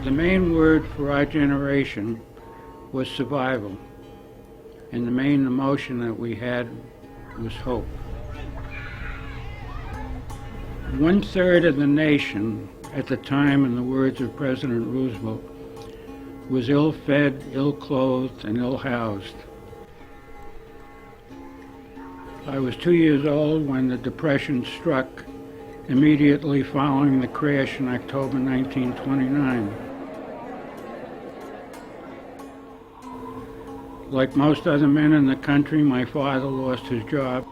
The main word for our generation was survival, and the main emotion that we had was hope. 1/3 of the nation at the time, in the words of President Roosevelt, was ill-fed, ill-clothed, and ill-housed. I was 2 years old when the Depression struck, immediately following the crash in October 1929. Like most other men in the country, my father lost his job,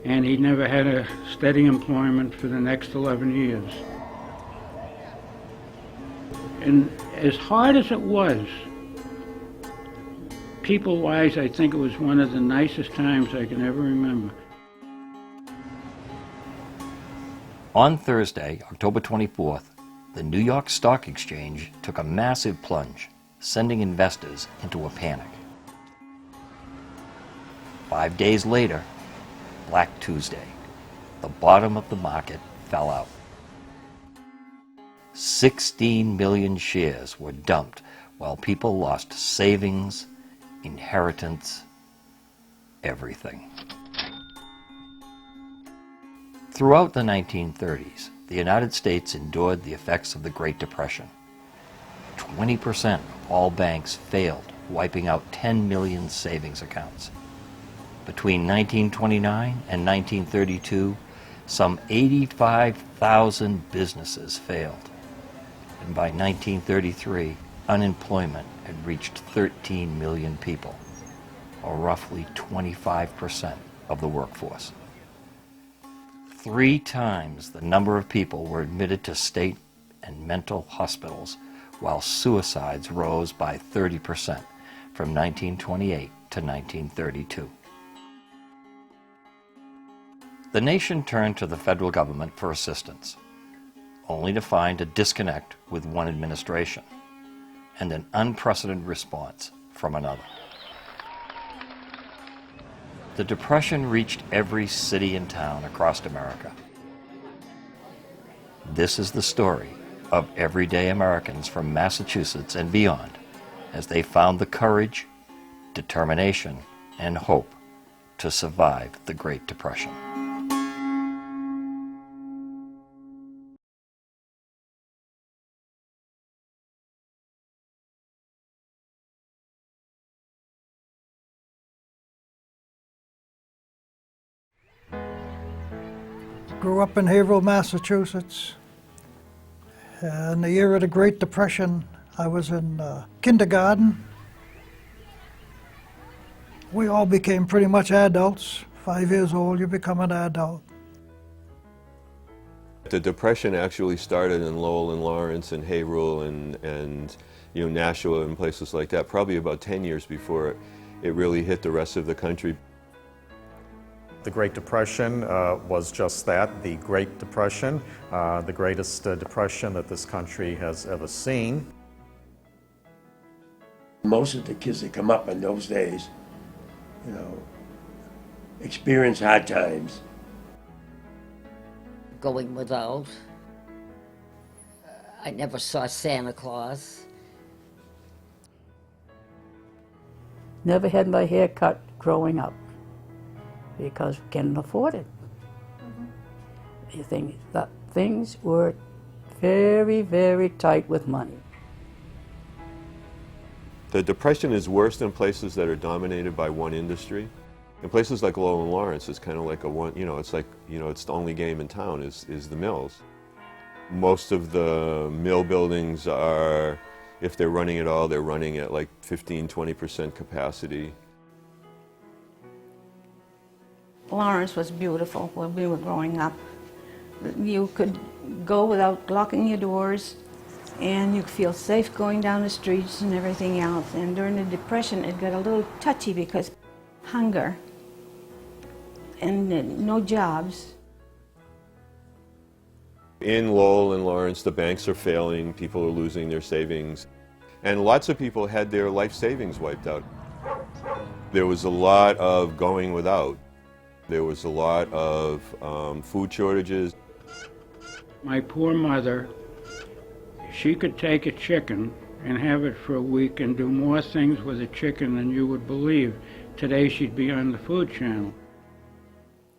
and he never had a steady employment for the next 11 years. And as hard as it was, people-wise, I think it was one of the nicest times I can ever remember. On Thursday, October 24th, the New York Stock Exchange took a massive plunge, sending investors into a panic. 5 days later, Black Tuesday, the bottom of the market fell out. 16 million shares were dumped while people lost savings, inheritance, everything. Throughout the 1930s, the United States endured the effects of the Great Depression. 20% of all banks failed, wiping out 10 million savings accounts. Between 1929 and 1932, some 85,000 businesses failed. And by 1933, unemployment had reached 13 million people, or roughly 25% of the workforce. 3 times the number of people were admitted to state and mental hospitals, while suicides rose by 30% from 1928 to 1932. The nation turned to the federal government for assistance, only to find a disconnect with one administration and an unprecedented response from another. The Depression reached every city and town across America. This is the story of everyday Americans from Massachusetts and beyond as they found the courage, determination, and hope to survive the Great Depression. Grew up in Haverhill, Massachusetts. In the year of the Great Depression, I was in kindergarten. We all became pretty much adults. 5 years old, you become an adult. The Depression actually started in Lowell and Lawrence and Haverhill and Nashua and places like that, probably about 10 years before it really hit the rest of the country. The Great Depression was just that, the Great Depression, the greatest depression that this country has ever seen. Most of the kids that come up in those days, experience hard times. Going without. I never saw Santa Claus. Never had my hair cut growing up because we couldn't afford it. You think that things were very, very tight with money. The Depression is worse in places that are dominated by one industry. In places like Lowell and Lawrence, it's kind of like it's the only game in town is the mills. Most of the mill buildings are, if they're running at all, they're running at like 15–20% capacity. Lawrence was beautiful when we were growing up. You could go without locking your doors, and you could feel safe going down the streets and everything else. And during the Depression, it got a little touchy because hunger and no jobs. In Lowell and Lawrence, the banks are failing, people are losing their savings, and lots of people had their life savings wiped out. There was a lot of going without. There was a lot of food shortages. My poor mother, She could take a chicken and have it for a week and do more things with a chicken than you would believe. Today she'd be on the Food Channel.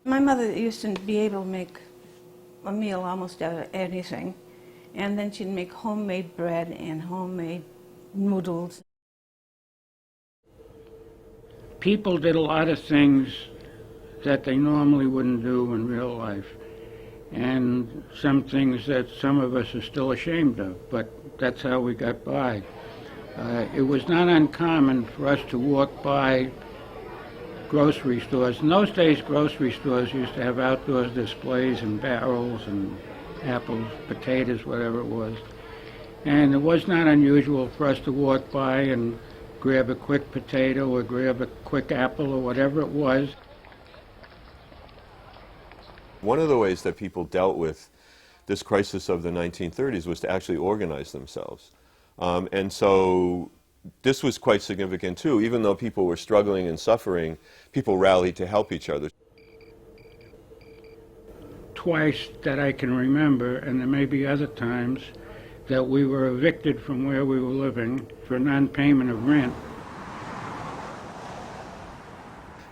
My mother used to be able to make a meal almost out of anything. And then she'd make homemade bread and homemade noodles. People did a lot of things that they normally wouldn't do in real life, and some things that some of us are still ashamed of, but that's how we got by. It was not uncommon for us to walk by grocery stores. In those days, grocery stores used to have outdoor displays and barrels and apples, potatoes, whatever it was. And it was not unusual for us to walk by and grab a quick potato or grab a quick apple or whatever it was. One of the ways that people dealt with this crisis of the 1930s was to actually organize themselves. And so this was quite significant too. Even though people were struggling and suffering, people rallied to help each other. Twice that I can remember, and there may be other times, that we were evicted from where we were living for non-payment of rent.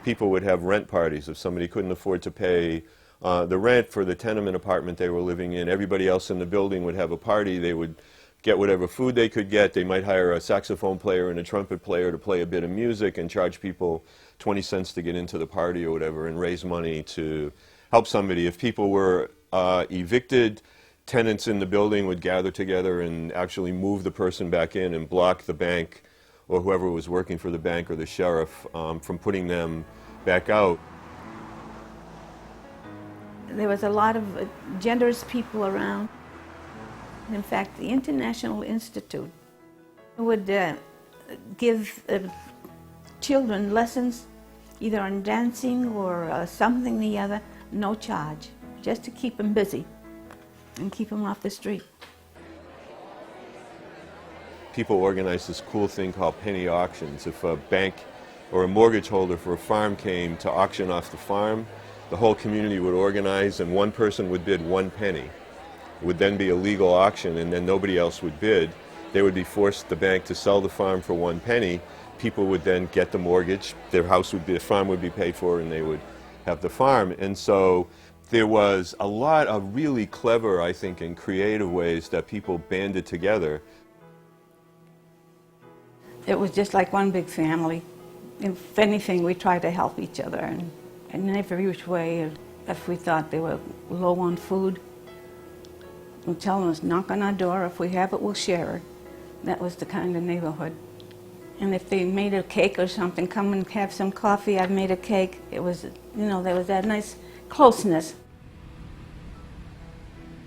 People would have rent parties if somebody couldn't afford to pay the rent for the tenement apartment they were living in. Everybody else in the building would have a party. They would get whatever food they could get. They might hire a saxophone player and a trumpet player to play a bit of music and charge people 20 cents to get into the party or whatever, and raise money to help somebody. If people were evicted, tenants in the building would gather together and actually move the person back in and block the bank or whoever was working for the bank or the sheriff from putting them back out. There was a lot of generous people around. In fact, the International Institute would give children lessons either on dancing or something or the other, no charge, just to keep them busy and keep them off the street. People organized this cool thing called penny auctions. If a bank or a mortgage holder for a farm came to auction off the farm, the whole community would organize and one person would bid 1 penny. It would then be a legal auction and then nobody else would bid. They would be forced, the bank, to sell the farm for 1 penny. People would then get the mortgage, their house would be, the farm would be paid for, and they would have the farm. And so there was a lot of really clever, I think, and creative ways that people banded together. It was just like one big family. If anything, we tried to help each other, and in every which way. If we thought they were low on food, we'd tell them to knock on our door. If we have it, we'll share it. That was the kind of neighborhood. And if they made a cake or something, come and have some coffee, I've made a cake. It was, there was that nice closeness.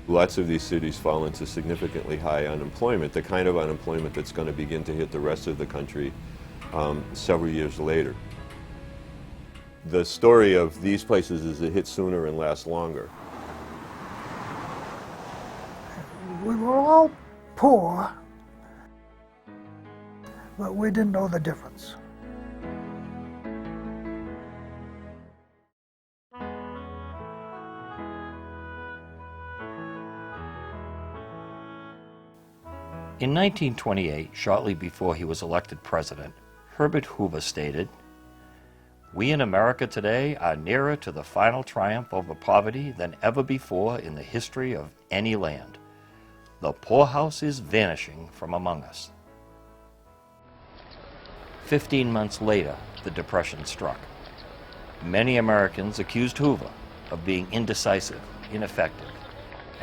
Lots of these cities fall into significantly high unemployment, the kind of unemployment that's going to begin to hit the rest of the country several years later. The story of these places is it hit sooner and lasts longer. We were all poor, but we didn't know the difference. In 1928, shortly before he was elected president, Herbert Hoover stated, "We in America today are nearer to the final triumph over poverty than ever before in the history of any land. The poorhouse is vanishing from among us." 15 months later, the Depression struck. Many Americans accused Hoover of being indecisive, ineffective,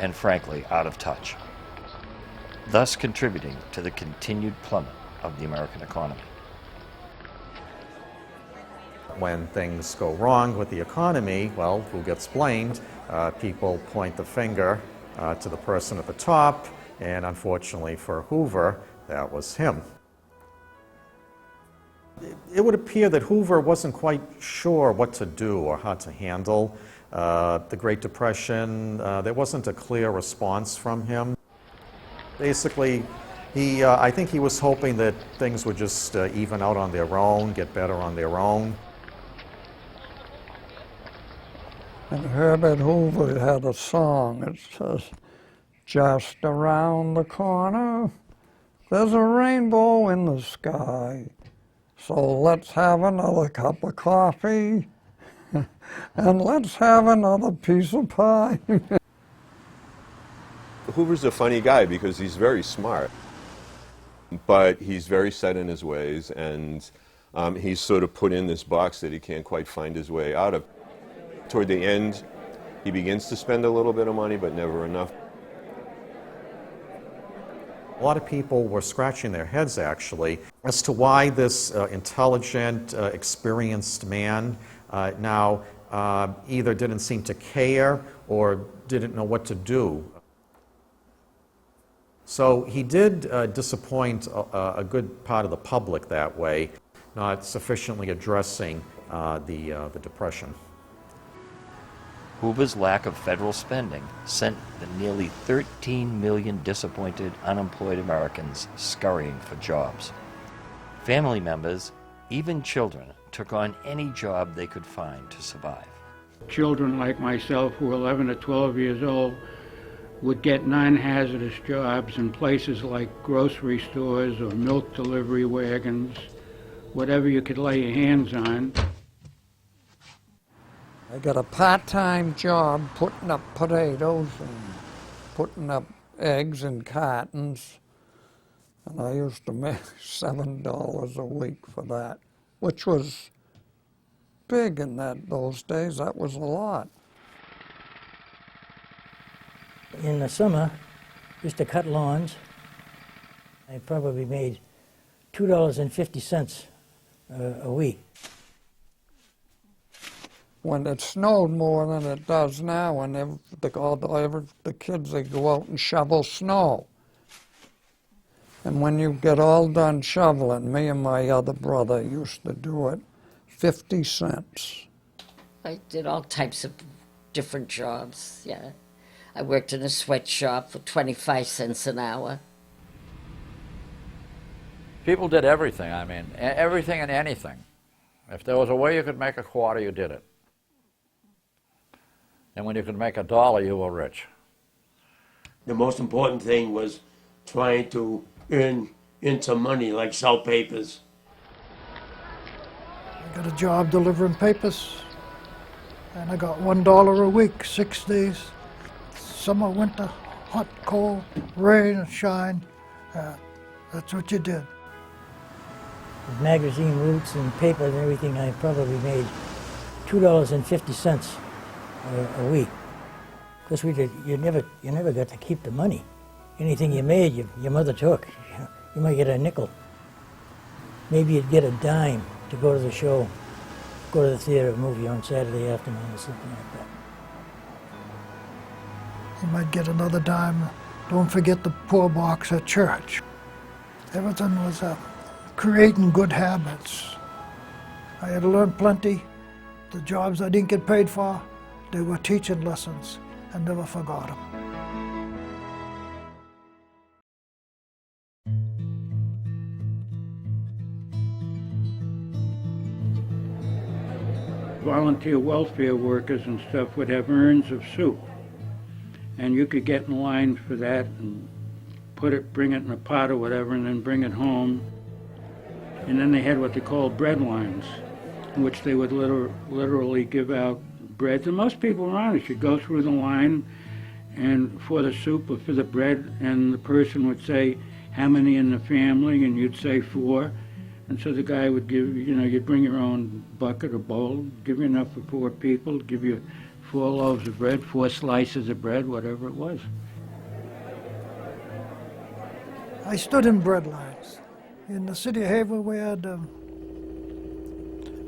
and frankly, out of touch, thus contributing to the continued plummet of the American economy. When things go wrong with the economy, well, who gets blamed? People point the finger to the person at the top, and unfortunately for Hoover, that was him. It would appear that Hoover wasn't quite sure what to do or how to handle the Great Depression. There wasn't a clear response from him. Basically, I think he was hoping that things would just even out on their own, get better on their own. And Herbert Hoover had a song that says, Just around the corner, there's a rainbow in the sky. So let's have another cup of coffee, and let's have another piece of pie. Hoover's a funny guy because he's very smart, but he's very set in his ways, and he's sort of put in this box that he can't quite find his way out of. Toward the end, he begins to spend a little bit of money, but never enough. A lot of people were scratching their heads, actually, as to why this intelligent, experienced man now either didn't seem to care or didn't know what to do. So he did disappoint a good part of the public that way, not sufficiently addressing the Depression. Hoover's lack of federal spending sent the nearly 13 million disappointed unemployed Americans scurrying for jobs. Family members, even children, took on any job they could find to survive. Children like myself, who were 11 or 12 years old, would get non-hazardous jobs in places like grocery stores or milk delivery wagons, whatever you could lay your hands on. I got a part-time job putting up potatoes and putting up eggs in cartons, and I used to make $7 a week for that, which was big in those days. That was a lot. In the summer, used to cut lawns. I probably made $2.50 a week. When it snowed more than it does now, and the kids, they go out and shovel snow. And when you get all done shoveling, me and my other brother used to do it, 50 cents. I did all types of different jobs, yeah. I worked in a sweatshop for 25 cents an hour. People did everything, I mean, everything and anything. If there was a way you could make a quarter, you did it. And when you could make $1, you were rich. The most important thing was trying to earn some money, like sell papers. I got a job delivering papers, and I got $1 a week, 6 days. Summer, winter, hot, cold, rain, shine. That's what you did. With magazine routes and paper and everything, I probably made $2.50 a week. Because you never got to keep the money. Anything you made, your mother took. You might get a nickel. Maybe you'd get a dime to go to the show, go to the theater movie on Saturday afternoon or something like that. You might get another dime. Don't forget the poor box at church. Everything was creating good habits. I had learned plenty. The jobs I didn't get paid for, they were teaching lessons. I never forgot them. Volunteer welfare workers and stuff would have urns of soup. And you could get in line for that and bring it in a pot or whatever, and then bring it home. And then they had what they called bread lines, in which they would literally give out bread. And most people around it should go through the line and for the soup or for the bread, and the person would say, how many in the family? And you'd say 4. And so the guy would give, you'd bring your own bucket or bowl, give you enough for 4 people, give you 4 loaves of bread, 4 slices of bread, whatever it was. I stood in bread lines. In the city of Haverhill, we had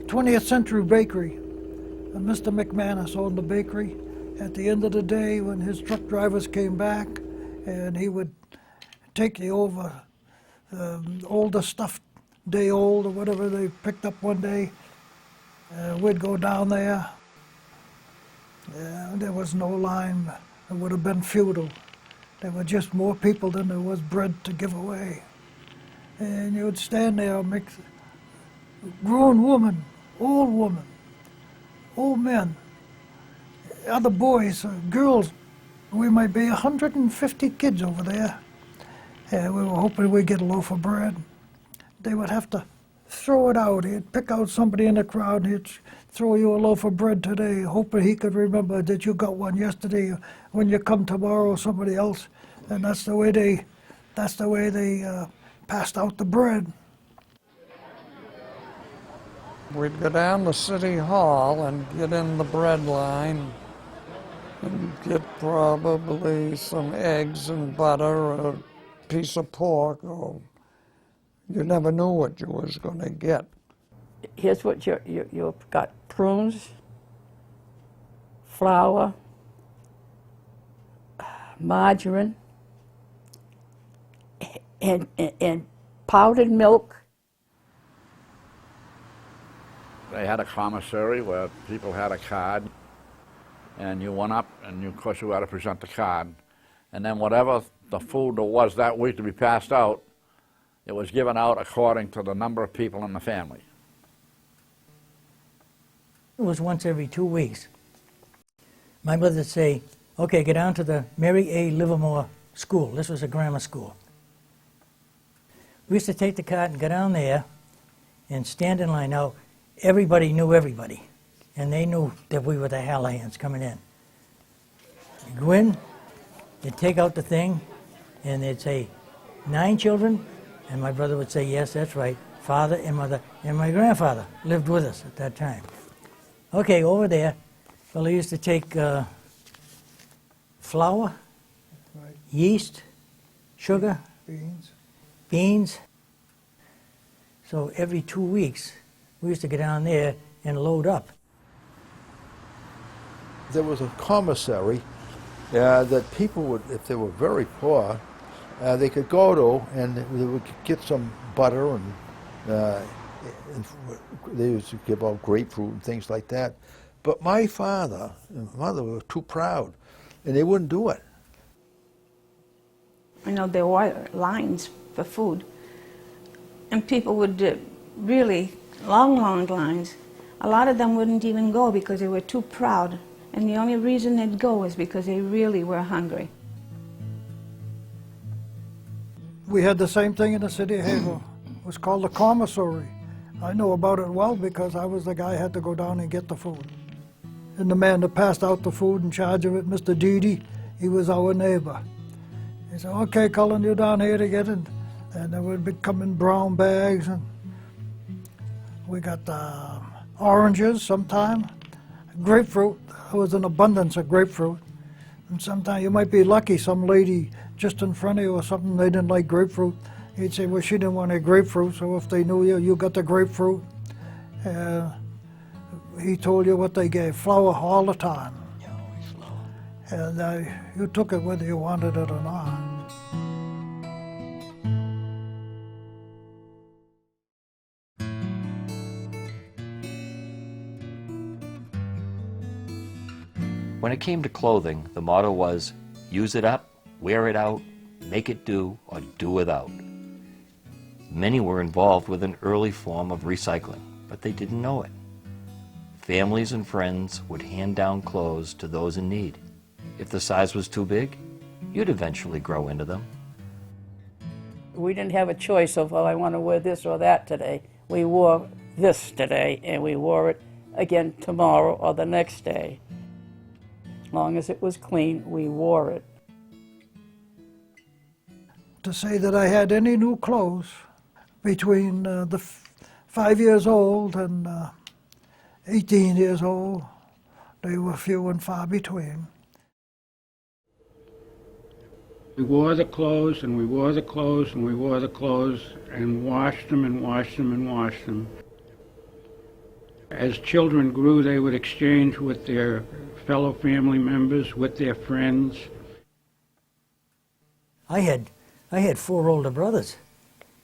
20th Century Bakery. And Mr. McManus owned the bakery. At the end of the day, when his truck drivers came back, and he would take the older stuff, day old or whatever they picked up one day, we'd go down there. There was no line. It would have been futile. There were just more people than there was bread to give away. And you would stand there and make grown women, old men, other boys, girls, We might be 150 kids over there. And we were hoping we'd get a loaf of bread. They would have to throw it out. He'd pick out somebody in the crowd and he'd throw you a loaf of bread today, hoping he could remember that you got one yesterday. When you come tomorrow, somebody else. And that's the way they passed out the bread. We'd go down to City Hall and get in the bread line and get probably some eggs and butter or a piece of pork, or you never knew what you was going to get. Here's what you've got: prunes, flour, margarine, and powdered milk. They had a commissary where people had a card, and you went up, and of course you had to present the card. And then whatever the food there was that week to be passed out, it was given out according to the number of people in the family. It was once every 2 weeks. My mother would say, okay, get down to the Mary A. Livermore School. This was a grammar school. We used to take the cart and go down there and stand in line. Now, everybody knew everybody, and they knew that we were the Hallians coming in. You go in, you'd take out the thing, and they'd say, 9 children, and my brother would say, yes, that's right, father and mother, and my grandfather lived with us at that time. Okay, over there, well, they used to take flour, Right. yeast, sugar, Beans. So every 2 weeks, we used to get down there and load up. There was a commissary that people would, if they were very poor, they could go to and they would get some butter and they used to give out grapefruit and things like that. But my father and mother were too proud and they wouldn't do it. I know there were lines for food, and people would really, long lines. A lot of them wouldn't even go because they were too proud, and the only reason they'd go is because they really were hungry. We had the same thing in the city of Haverhill. It was called the commissary. I know about it well because I was the guy who had to go down and get the food. And the man that passed out the food in charge of it, Mr. Deedy, he was our neighbor. He said, okay, Cullen, you're down here to get it. And there would be come in brown bags. And we got oranges sometime, grapefruit. There was an abundance of grapefruit. And sometimes you might be lucky, some lady just in front of you or something, they didn't like grapefruit. He'd say, well, she didn't want any grapefruit, so if they knew you, you got the grapefruit. He told you what they gave, flour all the time. And you took it whether you wanted it or not. When it came to clothing, the motto was, use it up, wear it out, make it do, or do without. Many were involved with an early form of recycling, but they didn't know it. Families and friends would hand down clothes to those in need. If the size was too big, you'd eventually grow into them. We didn't have a choice of, oh, I want to wear this or that today. We wore this today, and we wore it again tomorrow or the next day. As long as it was clean, we wore it. To say that I had any new clothes between 5 years old and 18 years old, they were few and far between. We wore the clothes, and we wore the clothes, and we wore the clothes, and washed them, and washed them, and washed them. As children grew, they would exchange with their fellow family members, with their friends. I had 4 older brothers,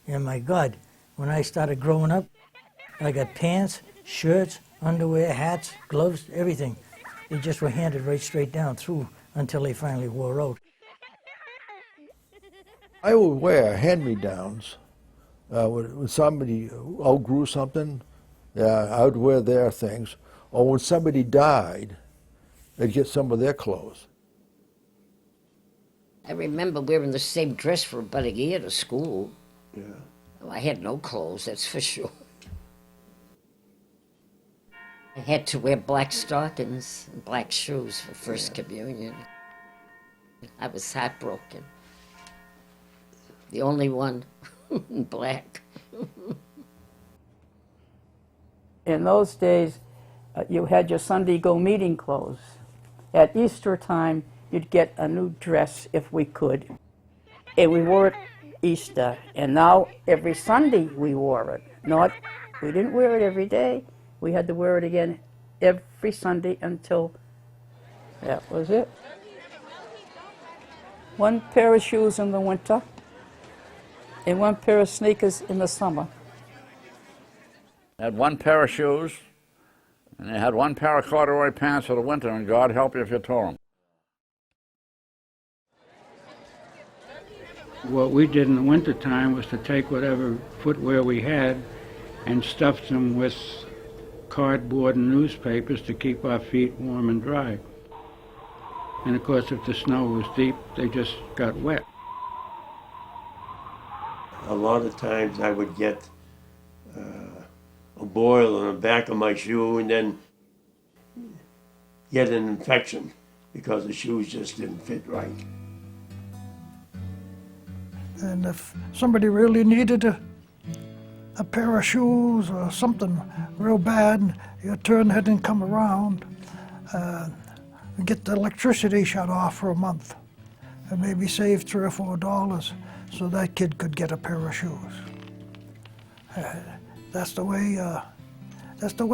and my God, when I started growing up, I got pants, shirts, underwear, hats, gloves, everything. They just were handed right straight down through until they finally wore out. I would wear hand-me-downs. When somebody outgrew something, I would wear their things. Or when somebody died, they'd get some of their clothes. I remember wearing the same dress for about a year to school. Yeah. Well, I had no clothes, that's for sure. I had to wear black stockings and black shoes for First Communion. I was heartbroken. The only one in black. In those days, you had your Sunday go meeting clothes. At Easter time, you'd get a new dress if we could. And we wore it Easter. And now every Sunday we wore it. We didn't wear it every day. We had to wear it again every Sunday until that was it. One pair of shoes in the winter and one pair of sneakers in the summer. Had one pair of shoes, and they had one pair of corduroy pants for the winter, and God help you if you tore them. What we did in the wintertime was to take whatever footwear we had and stuff them with cardboard and newspapers to keep our feet warm and dry. And of course, if the snow was deep, they just got wet. A lot of times I would get a boil on the back of my shoe and then get an infection because the shoes just didn't fit right. And if somebody really needed a pair of shoes or something real bad, your turn hadn't come around, and get the electricity shut off for a month and maybe save $3 or $4 so that kid could get a pair of shoes. That's the way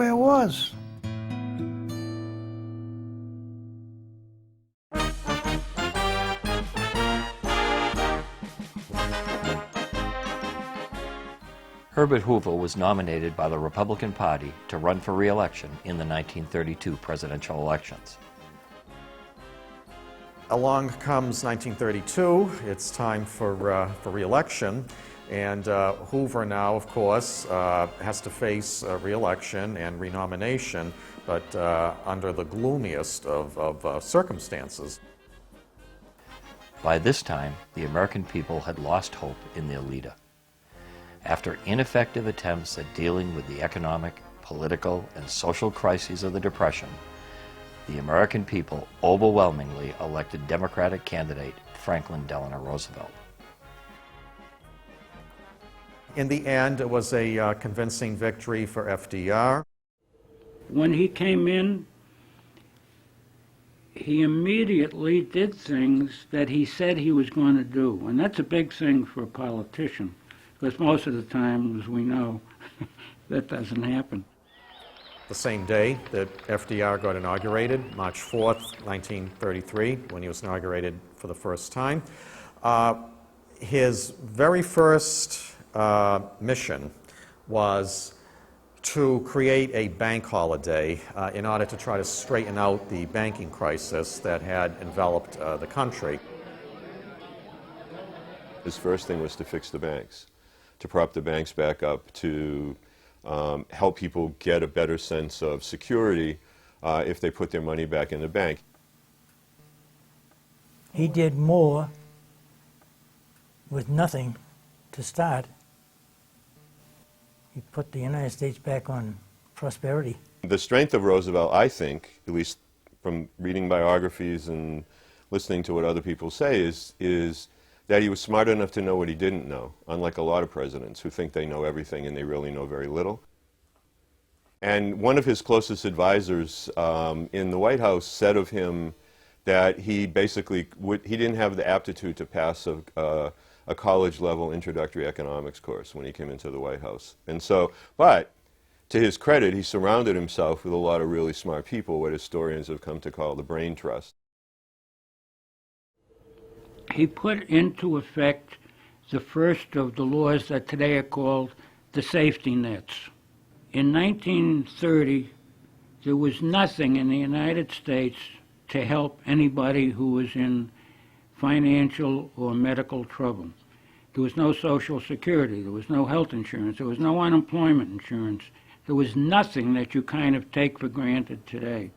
it was. Herbert Hoover was nominated by the Republican Party to run for re-election in the 1932 presidential elections. Along comes 1932. It's time for re-election. And Hoover now, of course, has to face re-election and renomination, but under the gloomiest of circumstances. By this time, the American people had lost hope in their leader. After ineffective attempts at dealing with the economic, political, and social crises of the Depression, the American people overwhelmingly elected Democratic candidate Franklin Delano Roosevelt. In the end, it was a convincing victory for FDR. When he came in, he immediately did things that he said he was going to do. And that's a big thing for a politician, because most of the time, as we know, that doesn't happen. The same day that FDR got inaugurated, March 4th, 1933, when he was inaugurated for the first time, his very first mission was to create a bank holiday in order to try to straighten out the banking crisis that had enveloped the country. His first thing was to fix the banks, to prop the banks back up, to help people get a better sense of security if they put their money back in the bank. He did more with nothing to start. He put the United States back on prosperity. The strength of Roosevelt, I think, at least from reading biographies and listening to what other people say, is that he was smart enough to know what he didn't know, unlike a lot of presidents who think they know everything and they really know very little. And one of his closest advisors in the White House said of him that he basically he didn't have the aptitude to pass a college-level introductory economics course when he came into the White House. And so, but to his credit, he surrounded himself with a lot of really smart people, what historians have come to call the brain trust. He put into effect the first of the laws that today are called the safety nets. In 1930, there was nothing in the United States to help anybody who was in financial or medical trouble. There was no Social Security, there was no health insurance, there was no unemployment insurance. There was nothing that you kind of take for granted today.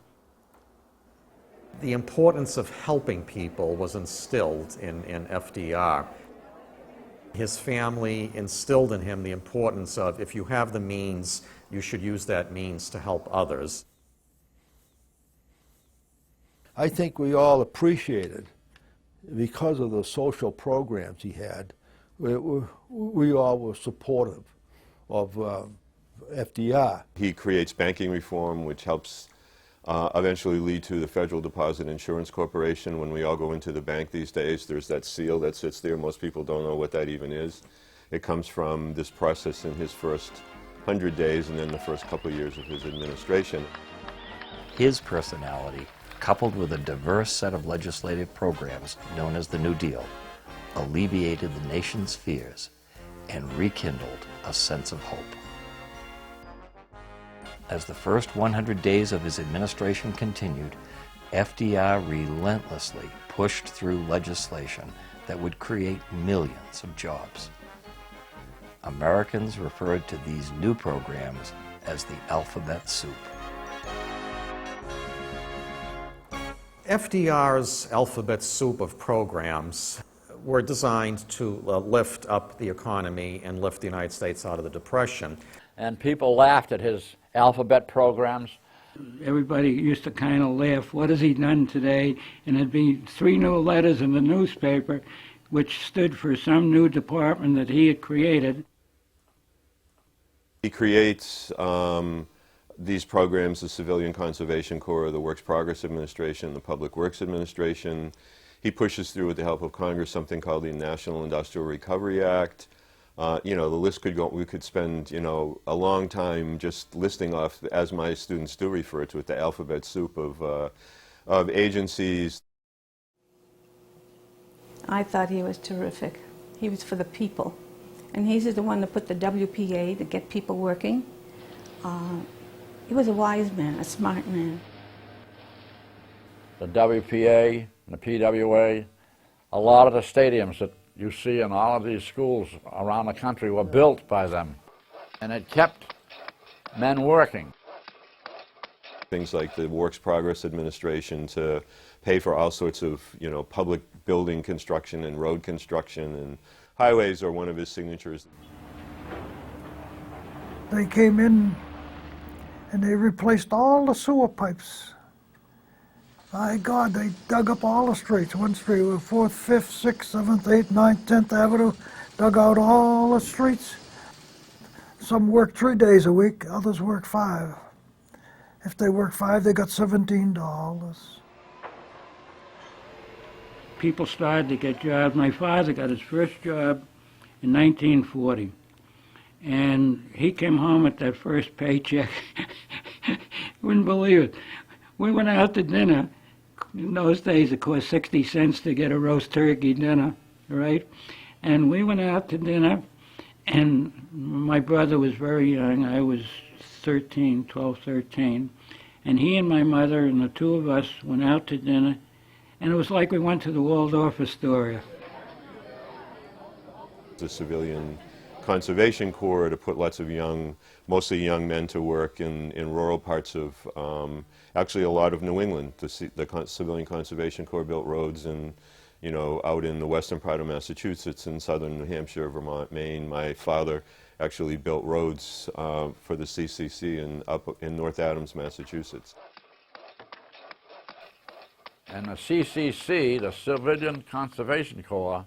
The importance of helping people was instilled in FDR. His family instilled in him the importance of, if you have the means, you should use that means to help others. I think we all appreciated, because of the social programs he had, we all were supportive of FDR. He creates banking reform, which helps eventually lead to the Federal Deposit Insurance Corporation. When we all go into the bank these days, there's that seal that sits there. Most people don't know what that even is. It comes from this process in his first 100 days and then the first couple of years of his administration. His personality, coupled with a diverse set of legislative programs known as the New Deal, alleviated the nation's fears and rekindled a sense of hope. As the first 100 days of his administration continued, FDR relentlessly pushed through legislation that would create millions of jobs. Americans referred to these new programs as the alphabet soup. FDR's alphabet soup of programs were designed to lift up the economy and lift the United States out of the Depression. And people laughed at his alphabet programs. Everybody used to kind of laugh, what has he done today? And it'd be 3 new letters in the newspaper, which stood for some new department that he had created. He creates these programs, the Civilian Conservation Corps, the Works Progress Administration, the Public Works Administration. He pushes through, with the help of Congress, something called the National Industrial Recovery Act. The list could go, we could spend, a long time just listing off, as my students do refer to it, the alphabet soup of agencies. I thought he was terrific. He was for the people. And he's the one that put the WPA to get people working. He was a wise man, a smart man. The WPA, the PWA, a lot of the stadiums that you see in all of these schools around the country were built by them. And it kept men working. Things like the Works Progress Administration to pay for all sorts of, public building construction and road construction, and highways are one of his signatures. They came in and they replaced all the sewer pipes. My God, they dug up all the streets. One street with 4th, 5th, 6th, 7th, 8th, 9th, 10th Avenue, dug out all the streets. Some worked 3 days a week, others worked 5. If they worked 5, they got $17. People started to get jobs. My father got his first job in 1940. And he came home with that first paycheck. Wouldn't believe it. We went out to dinner. In those days, it cost 60 cents to get a roast turkey dinner, right? And we went out to dinner, and my brother was very young. I was 12, 13. And he and my mother and the two of us went out to dinner, and it was like we went to the Waldorf Astoria. The Civilian Conservation Corps to put lots of mostly young men to work in rural parts of, actually a lot of New England. The Civilian Conservation Corps built roads and, out in the western part of Massachusetts, in southern New Hampshire, Vermont, Maine. My father actually built roads for the CCC up in North Adams, Massachusetts. And the CCC, the Civilian Conservation Corps,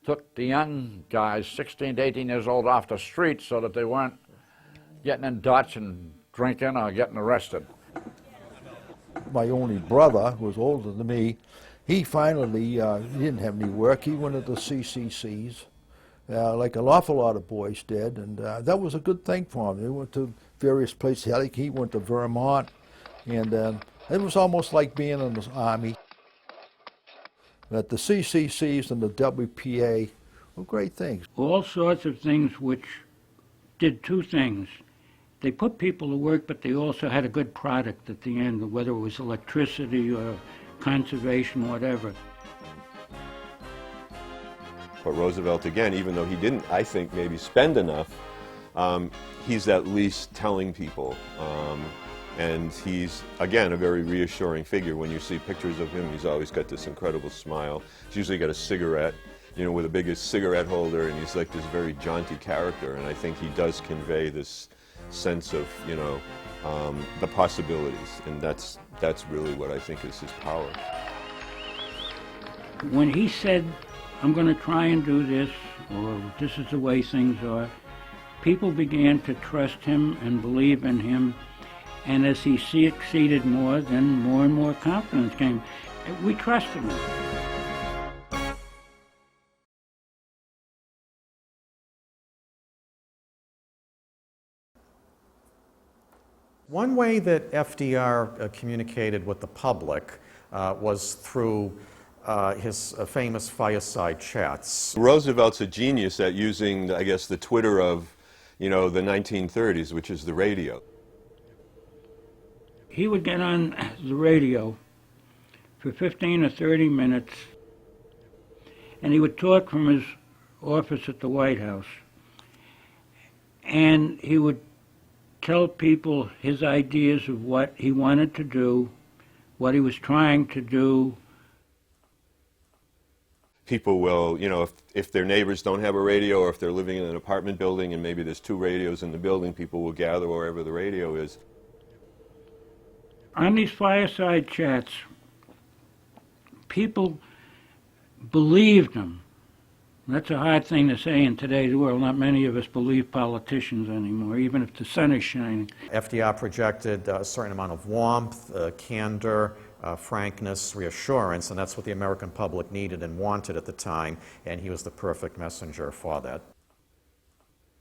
took the young guys, 16 to 18 years old, off the streets so that they weren't getting in Dutch and drinking or getting arrested. My only brother, who was older than me, he finally he didn't have any work. He went to the CCCs, like an awful lot of boys did, and that was a good thing for him. He went to various places. He went to Vermont, and it was almost like being in the Army. But the CCCs and the WPA were great things. All sorts of things which did two things. They put people to work, but they also had a good product at the end, whether it was electricity or conservation, whatever. But Roosevelt, again, even though he didn't, I think, maybe spend enough, he's at least telling people, And he's, again, a very reassuring figure. When you see pictures of him, he's always got this incredible smile. He's usually got a cigarette, you know, with a biggest cigarette holder, and he's like this very jaunty character. And I think he does convey this sense of, you know, the possibilities. And that's really what I think is his power. When he said, I'm going to try and do this, or this is the way things are, people began to trust him and believe in him. And as he succeeded more, then more and more confidence came. We trusted him. One way that FDR communicated with the public was through his famous fireside chats. Roosevelt's a genius at using, I guess, the Twitter of, you know, the 1930s, which is the radio. He would get on the radio for 15 or 30 minutes, and he would talk from his office at the White House. And he would tell people his ideas of what he wanted to do, what he was trying to do. People will, you know, if their neighbors don't have a radio, or if they're living in an apartment building and maybe there's 2 radios in the building, people will gather wherever the radio is. On these fireside chats, people believed him. That's a hard thing to say in today's world. Not many of us believe politicians anymore, even if the sun is shining. FDR projected a certain amount of warmth, candor, frankness, reassurance, and that's what the American public needed and wanted at the time, and he was the perfect messenger for that.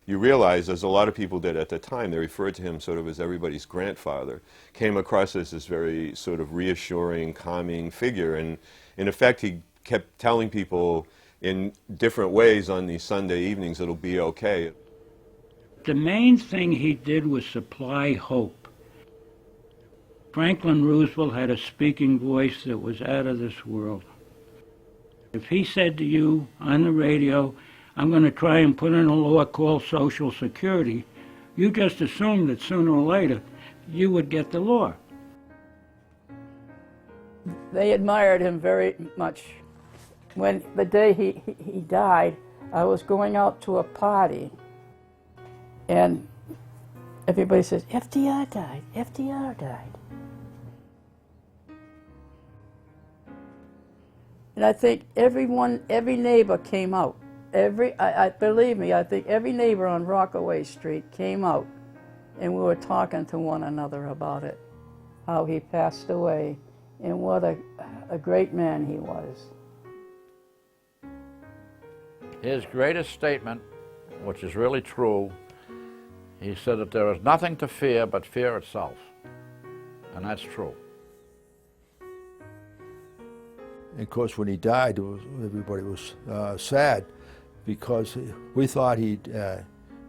You realize, as a lot of people did at the time, they referred to him sort of as everybody's grandfather, came across as this very sort of reassuring, calming figure, and in effect he kept telling people in different ways on these Sunday evenings it'll be okay. The main thing he did was supply hope. Franklin Roosevelt had a speaking voice that was out of this world. If he said to you on the radio, I'm going to try and put in a law called Social Security, you just assumed that sooner or later you would get the law. They admired him very much. When the day he died, I was going out to a party, and everybody says, FDR died, FDR died. And I think every neighbor came out. Believe me, I think every neighbor on Rockaway Street came out, and we were talking to one another about it, how he passed away, and what a great man he was. His greatest statement, which is really true, he said that there is nothing to fear but fear itself, and that's true. And of course, when he died, everybody was sad, because we thought he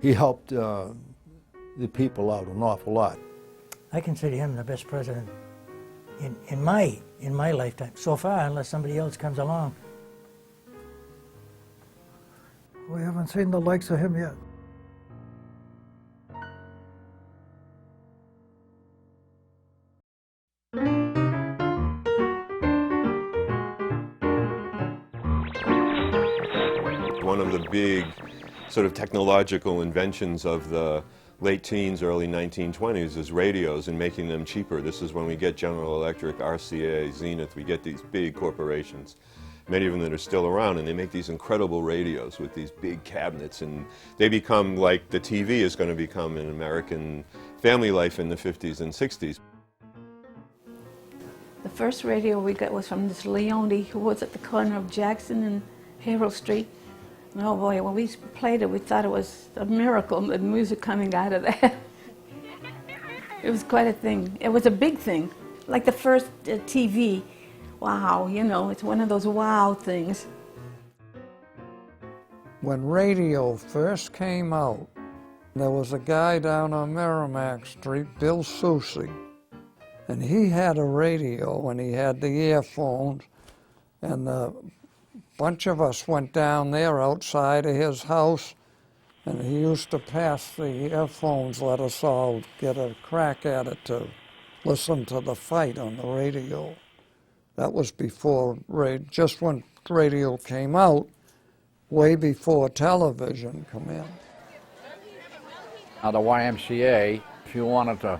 helped the people out an awful lot. I consider him the best president in my lifetime so far, unless somebody else comes along. We haven't seen the likes of him yet. One of the big sort of technological inventions of the late teens, early 1920s is radios and making them cheaper. This is when we get General Electric, RCA, Zenith, we get these big corporations, many of them that are still around, and they make these incredible radios with these big cabinets, and they become like the TV is going to become in American family life in the 50s and 60s. The first radio we got was from this Leone who was at the corner of Jackson and Harold Street. And oh boy, when we played it, we thought it was a miracle, the music coming out of that. It was quite a thing. It was a big thing, like the first TV. Wow, you know, it's one of those wow things. When radio first came out, there was a guy down on Merrimack Street, Bill Soucy, and he had a radio and he had the earphones, and a bunch of us went down there outside of his house, and he used to pass the earphones, let us all get a crack at it too. listen to the fight on the radio. That was before, just when radio came out, way before television come in. Now the YMCA, if you wanted to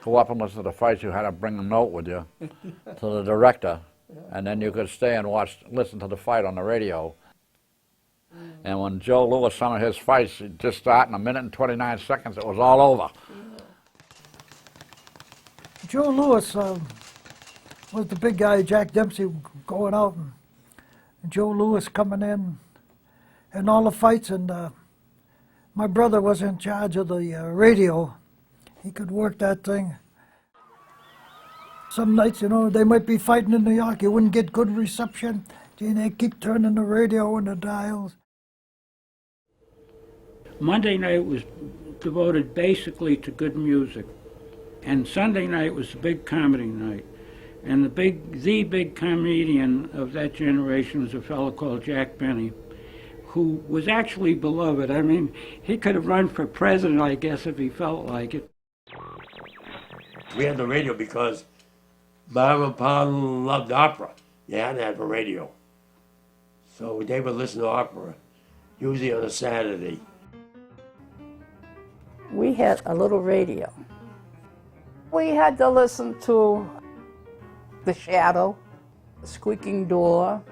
go up and listen to the fights, you had to bring a note with you to the director, and then you could stay and listen to the fight on the radio. And when Joe Louis, some of his fights, he'd just start in 1 minute and 29 seconds, it was all over. Joe Louis was the big guy, Jack Dempsey going out, and Joe Louis coming in, and all the fights, and my brother was in charge of the radio. He could work that thing. Some nights, you know, they might be fighting in New York, you wouldn't get good reception, and they keep turning the radio and the dials. Monday night was devoted basically to good music, and Sunday night was the big comedy night. And the big comedian of that generation was a fellow called Jack Benny, who was actually beloved. I mean, he could have run for president, I guess, if he felt like it. We had the radio because Mom and Pa loved opera. You had to have a radio. So they would listen to opera, usually on a Saturday. We had a little radio. We had to listen to The Shadow, Squeaking Door,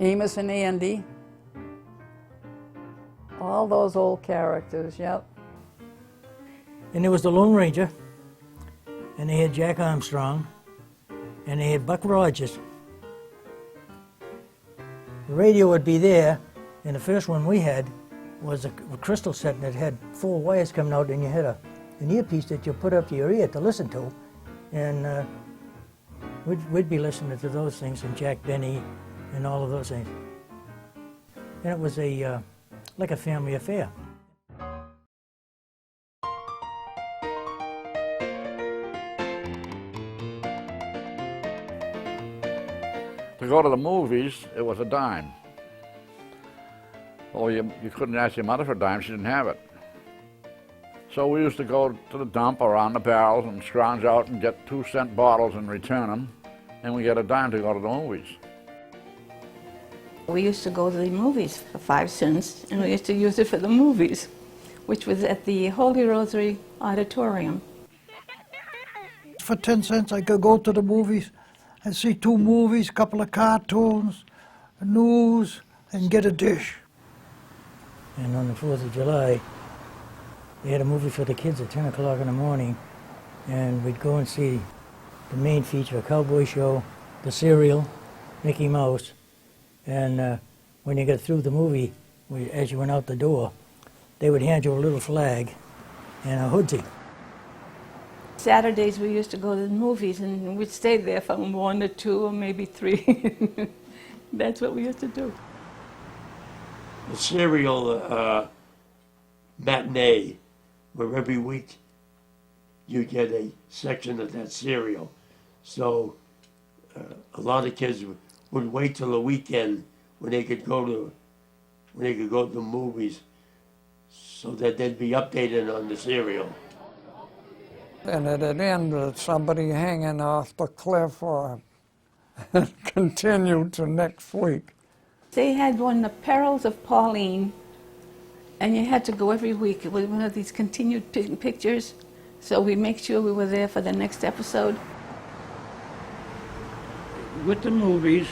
Amos and Andy, all those old characters, yep. And there was the Lone Ranger, and they had Jack Armstrong, and they had Buck Rogers. The radio would be there, and the first one we had was a crystal set that had 4 wires coming out, and you had an earpiece that you put up to your ear to listen to, and we'd be listening to those things, and Jack Benny, and all of those things. And it was like a family affair. To go to the movies, it was a dime. Well, you couldn't ask your mother for a dime, she didn't have it. So we used to go to the dump around the barrels and scrounge out and get 2-cent bottles and return them, and we get a dime to go to the movies. We used to go to the movies for 5 cents, and we used to use it for the movies, which was at the Holy Rosary Auditorium. For 10 cents, I could go to the movies and see 2 movies, a couple of cartoons, news, and get a dish. And on the 4th of July, they had a movie for the kids at 10 o'clock in the morning, and we'd go and see the main feature, a cowboy show, the cereal, Mickey Mouse, and when you got through the movie, as you went out the door, they would hand you a little flag and a hoodie. Saturdays we used to go to the movies, and we'd stay there from 1 to 2 or maybe 3. That's what we used to do. The serial matinee, where every week you get a section of that serial. So a lot of kids would wait till the weekend when they could go to the movies, so that they'd be updated on the serial. And it'd end with somebody hanging off the cliff or continue to next week. They had one, The Perils of Pauline, and you had to go every week with one of these continued pictures, so we make sure we were there for the next episode. With the movies,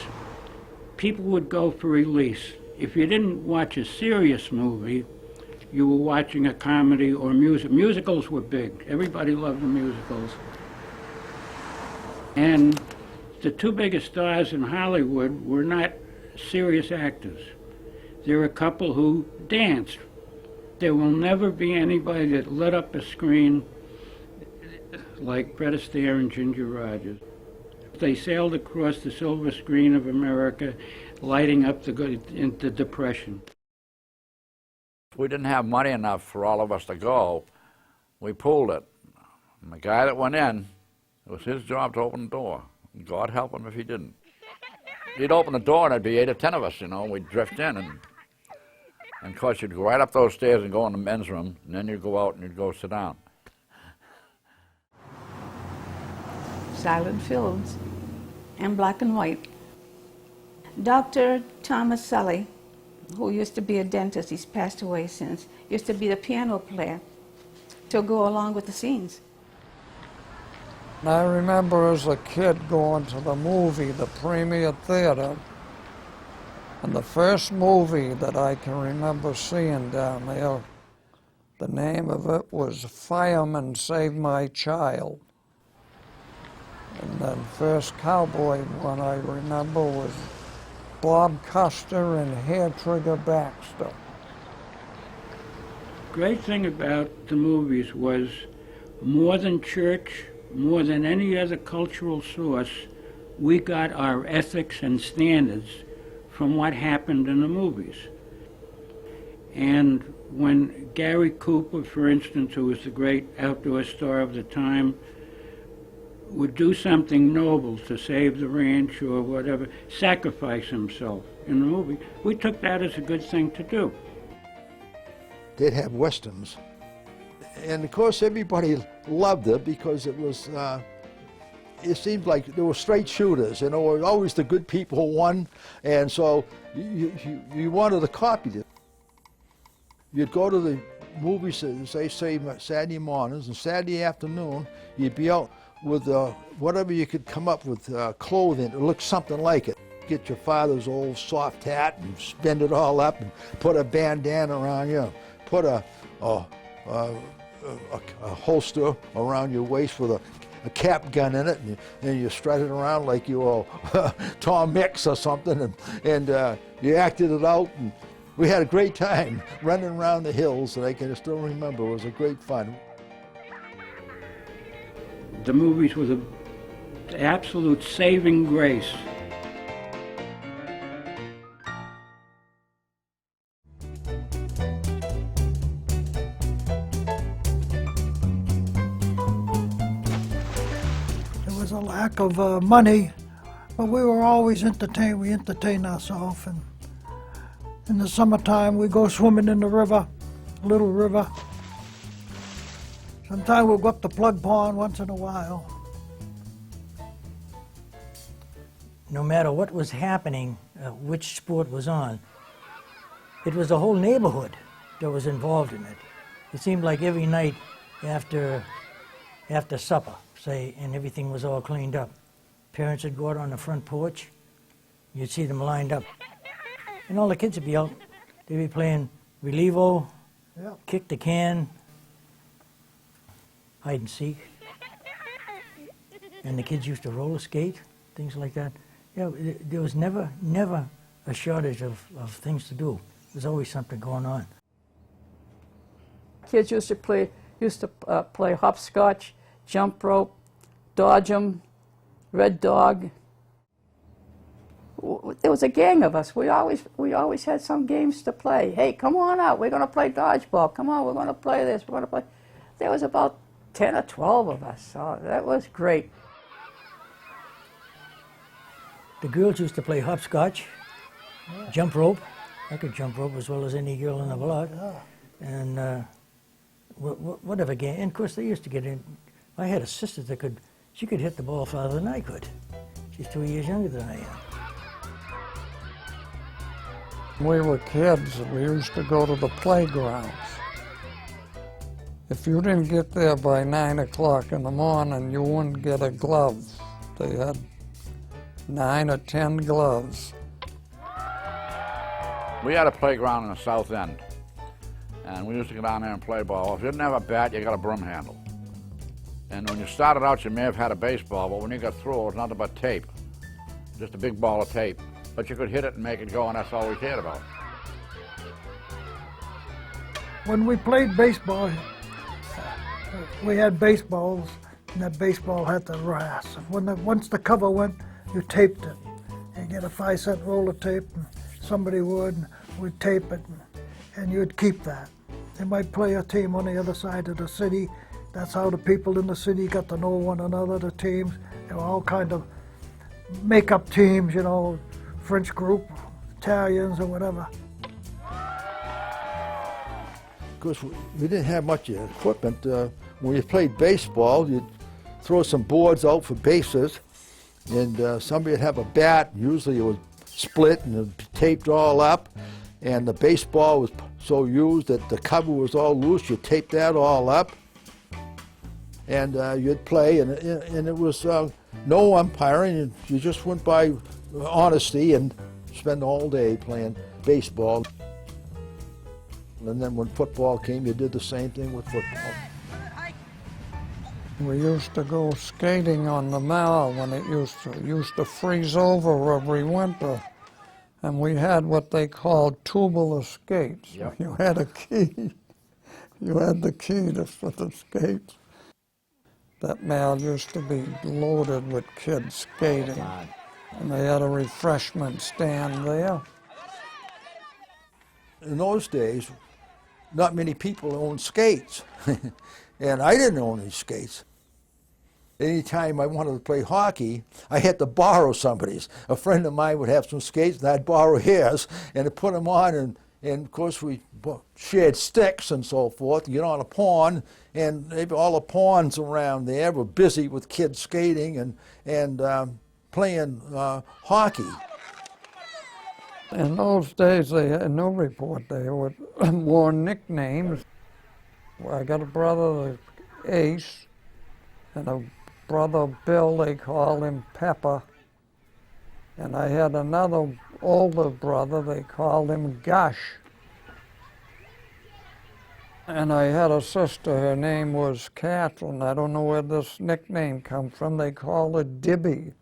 people would go for release. If you didn't watch a serious movie, you were watching a comedy or music. Musicals were big. Everybody loved the musicals. And the 2 biggest stars in Hollywood were not serious actors. There were a couple who danced. There will never be anybody that lit up a screen like Fred Astaire and Ginger Rogers. They sailed across the silver screen of America, lighting up the Depression. If we didn't have money enough for all of us to go, we pooled it. And the guy that went in, it was his job to open the door. God help him if he didn't. He'd open the door and there'd be 8 or 10 of us, you know, we'd drift in, and of course you'd go right up those stairs and go in the men's room, and then you'd go out and you'd go sit down. silent films, and black and white. Dr. Thomas Sully, who used to be a dentist, he's passed away since, used to be the piano player to go along with the scenes. I remember as a kid going to the movie, the Premier Theater, and the first movie that I can remember seeing down there, the name of it was Fireman Save My Child. And then first cowboy one I remember was Bob Custer and Hair Trigger Baxter. Great thing about the movies was more than church, more than any other cultural source, we got our ethics and standards from what happened in the movies. And when Gary Cooper, for instance, who was the great outdoor star of the time, would do something noble to save the ranch or whatever, sacrifice himself in the movie, we took that as a good thing to do. They'd have westerns. And of course everybody loved it because it was, it seemed like there were straight shooters, you know, always the good people won, and so you wanted to copy it. You'd go to the movies, say Saturday mornings, and Saturday afternoon you'd be out with whatever you could come up with, clothing that looked something like it. Get your father's old soft hat and spin it all up and put a bandana around you, put a holster around your waist with a cap gun in it, and you strut it around like you were Tom Mix or something, and you acted it out, and we had a great time running around the hills, and I can still remember. It was a great fun. The movies were the absolute saving grace. A lack of money, but we were always entertained. We entertained ourselves, and in the summertime we go swimming in the river, little river. Sometimes we'll go up to Plug Pond once in a while. No matter what was happening, which sport was on, it was the whole neighborhood that was involved in it. It seemed like every night after supper, say, and everything was all cleaned up, parents would go out on the front porch, you'd see them lined up, and all the kids would be out. They'd be playing relievo, kick the can, hide and seek, and the kids used to roller skate, things like that. Yeah, there was never a shortage of things to do. There was always something going on. Kids used to play hopscotch, jump rope, dodge 'em, red dog. There was a gang of us. We always had some games to play. Hey, come on out. We're going to play dodgeball. Come on, we're going to play this. We're going to play. There was about 10 or 12 of us. So that was great. The girls used to play hopscotch, jump rope. I could jump rope as well as any girl in the block. And whatever game. And of course, they used to get in. I had a sister that she could hit the ball farther than I could. She's 2 years younger than I am. When we were kids, we used to go to the playgrounds. If you didn't get there by 9 o'clock in the morning, you wouldn't get a glove. They had 9 or 10 gloves. We had a playground in the south end, and we used to go down there and play ball. If you didn't have a bat, you got a broom handle. And when you started out, you may have had a baseball, but when you got through, it was nothing but tape. Just a big ball of tape. But you could hit it and make it go, and that's all we cared about. When we played baseball, we had baseballs, and that baseball had the brass. Once the cover went, you taped it. You get a 5-cent roll of tape, and somebody would tape it, and you'd keep that. They might play a team on the other side of the city. That's how the people in the city got to know one another, the teams. They were all kind of make-up teams, you know, French group, Italians or whatever. Of course, we didn't have much equipment. When you played baseball, you'd throw some boards out for bases, and somebody would have a bat. Usually it was split and it was taped all up, and the baseball was so used that the cover was all loose. You taped that all up, and you'd play, and it was no umpiring. And you just went by honesty and spend all day playing baseball. And then when football came, you did the same thing with football. We used to go skating on the mall when it used to freeze over every winter. And we had what they called tubular skates. Yep. You had a key. You had the key for the skates. That mall used to be loaded with kids skating. And they had a refreshment stand there. In those days, not many people owned skates. And I didn't own any skates. Anytime I wanted to play hockey, I had to borrow somebody's. A friend of mine would have some skates, and I'd borrow his, and to put them on, and of course we shared sticks and so forth, to get on a pond, and maybe all the ponds around there were busy with kids skating and playing hockey. In those days, they had no report. They wore nicknames. I got a brother, Ace, and a brother, Bill, they called him Pepper. And I had another older brother, they called him Gush. And I had a sister, her name was Catherine. I don't know where this nickname comes from. They called her Dibby.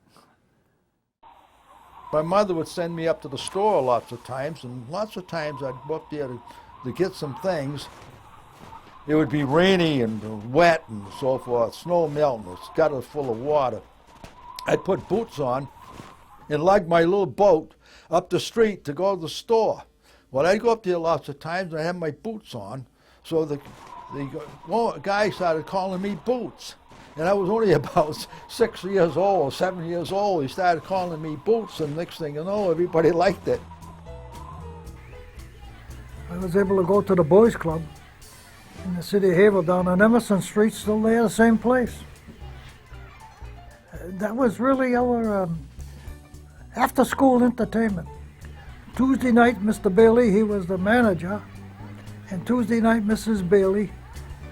My mother would send me up to the store lots of times, and lots of times I'd go up there to get some things. It would be rainy and wet and so forth, snow melting, the gutters full of water. I'd put boots on and lug my little boat up the street to go to the store. Well, I'd go up there lots of times and I'd have my boots on, so the guy started calling me Boots. And I was only about 6 years old, 7 years old. He started calling me Boots, and next thing you know, everybody liked it. I was able to go to the boys' club in the city of Haverhill down on Emerson Street, still there, the same place. That was really our after-school entertainment. Tuesday night, Mr. Bailey, he was the manager, and Tuesday night, Mrs. Bailey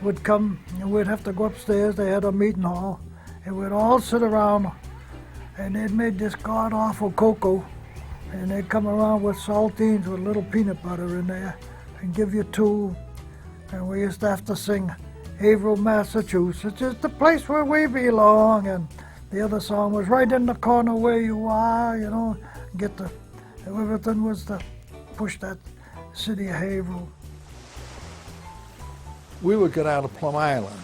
would come, and we'd have to go upstairs. They had a meeting hall, and we'd all sit around, and they'd made this god-awful cocoa, and they'd come around with saltines with a little peanut butter in there and give you two. And we used to have to sing Haverhill, Massachusetts is the place where we belong, and the other song was Right in the Corner Where You Are, you know, everything was to push that city of Haverhill. We would get out of Plum Island.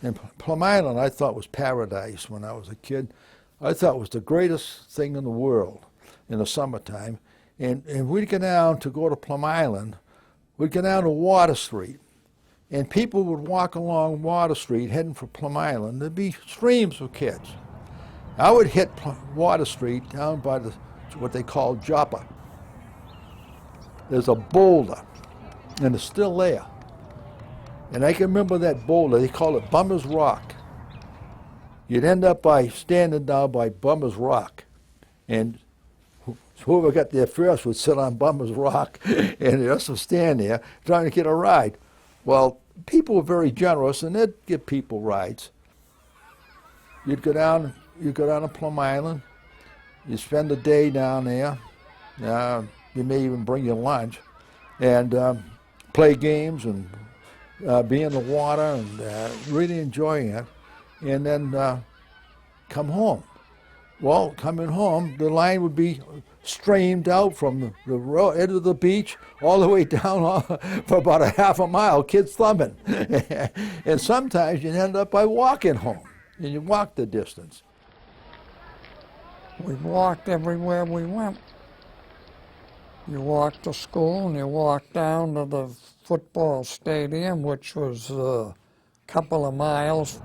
And Plum Island I thought was paradise when I was a kid. I thought it was the greatest thing in the world in the summertime. And we'd get down to go to Plum Island. We'd get down to Water Street. And people would walk along Water Street heading for Plum Island. There'd be streams of kids. I would hit Water Street down by what they call Joppa. There's a boulder, and it's still there. And I can remember that boulder, they call it Bummer's Rock. You'd end up by standing down by Bummer's Rock. And whoever got there first would sit on Bummer's Rock, and the rest would stand there trying to get a ride. Well, people were very generous, and they'd give people rides. You'd go down to Plum Island, you'd spend the day down there, you may even bring your lunch, and play games and be in the water and really enjoying it, and then come home. Well, coming home, the line would be streamed out from the edge of the beach all the way down for about a half a mile, kids thumbing. And sometimes you'd end up by walking home, and you walk the distance. We walked everywhere we went. You walked to school and you walked down to the football stadium, which was a couple of miles.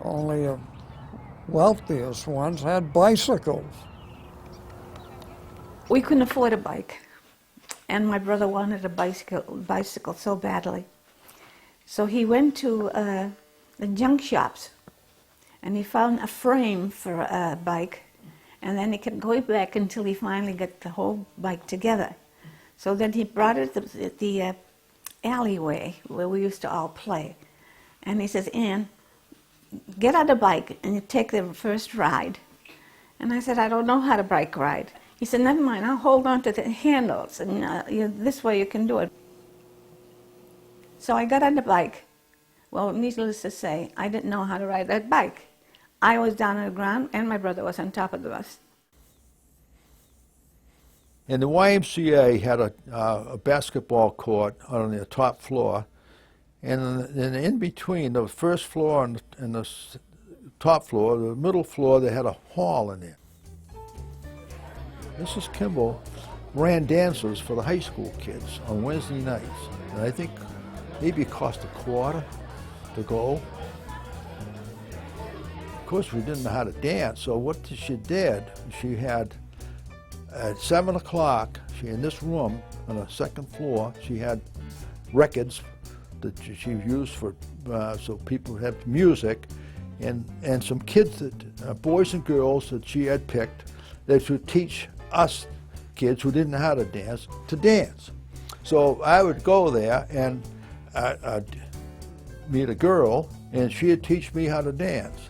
Only the wealthiest ones had bicycles. We couldn't afford a bike, and my brother wanted a bicycle so badly. So he went to the junk shops and he found a frame for a bike, and then he kept going back until he finally got the whole bike together. So then he brought it at the alleyway where we used to all play. And he says, Ann, get on the bike and you take the first ride. And I said, I don't know how to bike ride. He said, never mind, I'll hold on to the handles, and this way you can do it. So I got on the bike. Well, needless to say, I didn't know how to ride that bike. I was down on the ground, and my brother was on top of the bus. And the YMCA had a basketball court on the top floor, and then in between the first floor and the top floor, the middle floor, they had a hall in there. Mrs. Kimball ran dances for the high school kids on Wednesday nights, and I think maybe it cost $0.25 to go. Of course, we didn't know how to dance, so what she did, she had at 7 o'clock, in this room on the second floor, she had records that she used for so people would have music, and some kids, that boys and girls that she had picked, that would teach us kids who didn't know how to dance to dance. So I would go there and I'd meet a girl, and she'd teach me how to dance,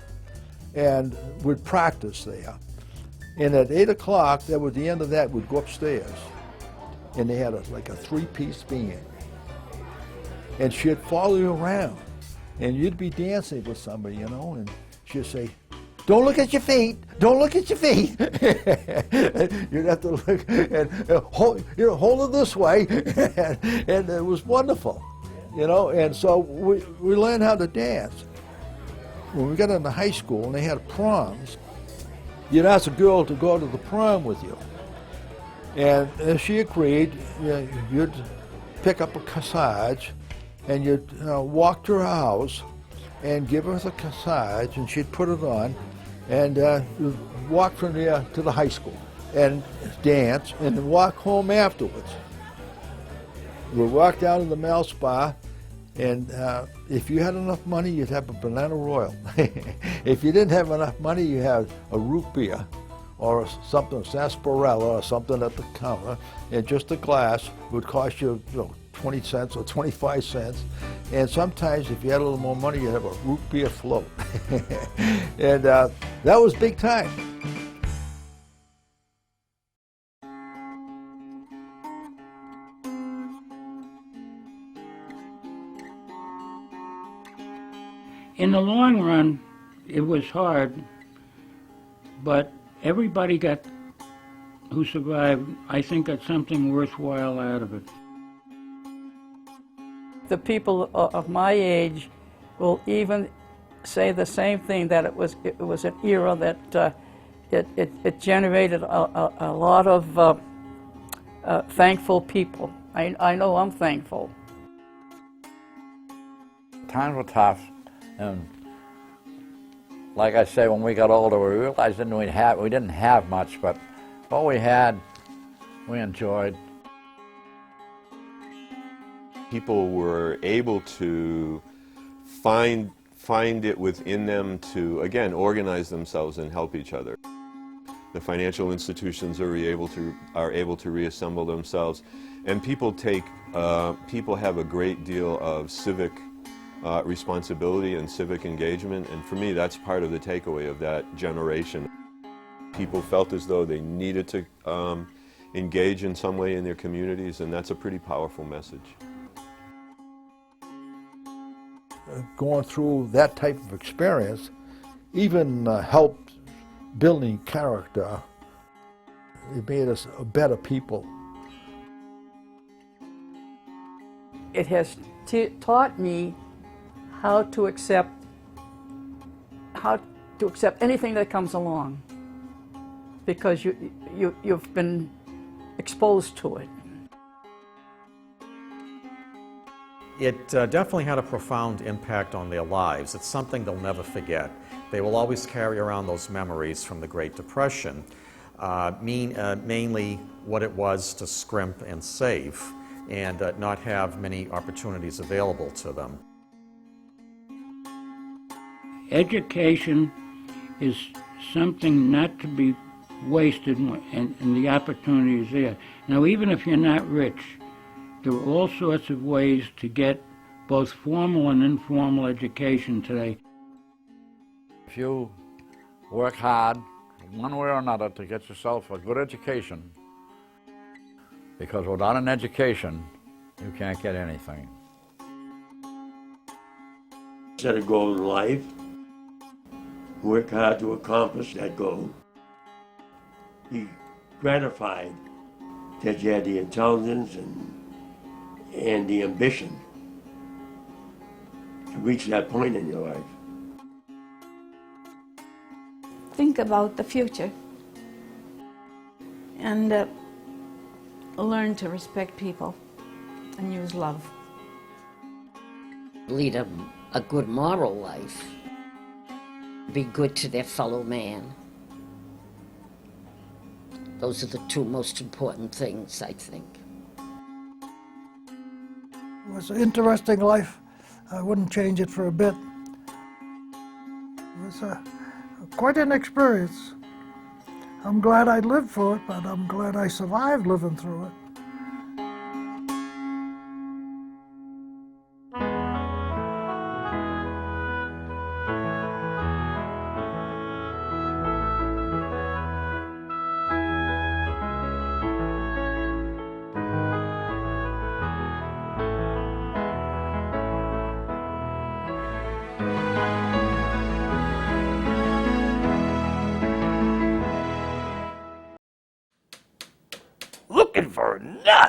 and we'd practice there. And at 8 o'clock, that was the end of that, we'd go upstairs, and they had like a three-piece band. And she'd follow you around, and you'd be dancing with somebody, you know, and she'd say, don't look at your feet, don't look at your feet. You'd have to look and hold it this way, and it was wonderful, you know, and so we learned how to dance. When we got into high school and they had proms, you'd ask a girl to go to the prom with you. And if she agreed, you'd pick up a corsage and you'd walk to her house and give her the corsage, and she'd put it on, and you'd walk from there to the high school and dance, and then walk home afterwards. We'd walk down to the Mel Spa, and if you had enough money, you'd have a banana royal. If you didn't have enough money, you had a root beer or something, sarsaparilla or something at the counter, and just a glass would cost you, 20 cents or 25 cents. And sometimes, if you had a little more money, you'd have a root beer float. And that was big time. In the long run, it was hard, but everybody who survived, I think, got something worthwhile out of it. The people of my age will even say the same thing, that it was an era that it generated a lot of thankful people. I know I'm thankful. Times were tough, and like I say, when we got older, we realized that we didn't have much, but what we had, we enjoyed. People were able to find it within them to, again, organize themselves and help each other. The financial institutions are able to reassemble themselves, and people have a great deal of civic responsibility and civic engagement, and for me, that's part of the takeaway of that generation. People felt as though they needed to engage in some way in their communities, and that's a pretty powerful message. Going through that type of experience even helped building character. It made us a better people. It has taught me how to accept anything that comes along, because you've been exposed to it. It definitely had a profound impact on their lives. It's something they'll never forget. They will always carry around those memories from the Great Depression, mainly what it was to scrimp and save and not have many opportunities available to them. Education is something not to be wasted, and the opportunity is there. Now, even if you're not rich, there are all sorts of ways to get both formal and informal education today. If you work hard, one way or another, to get yourself a good education, because without an education, you can't get anything. Set a goal in life, work hard to accomplish that goal. Be gratified that you had the intelligence and the ambition to reach that point in your life. Think about the future and learn to respect people and use love. Lead a good moral life. Be good to their fellow man. Those are the two most important things, I think. It was an interesting life. I wouldn't change it for a bit. It was quite an experience. I'm glad I lived through it, but I'm glad I survived living through it. Looking for nuts!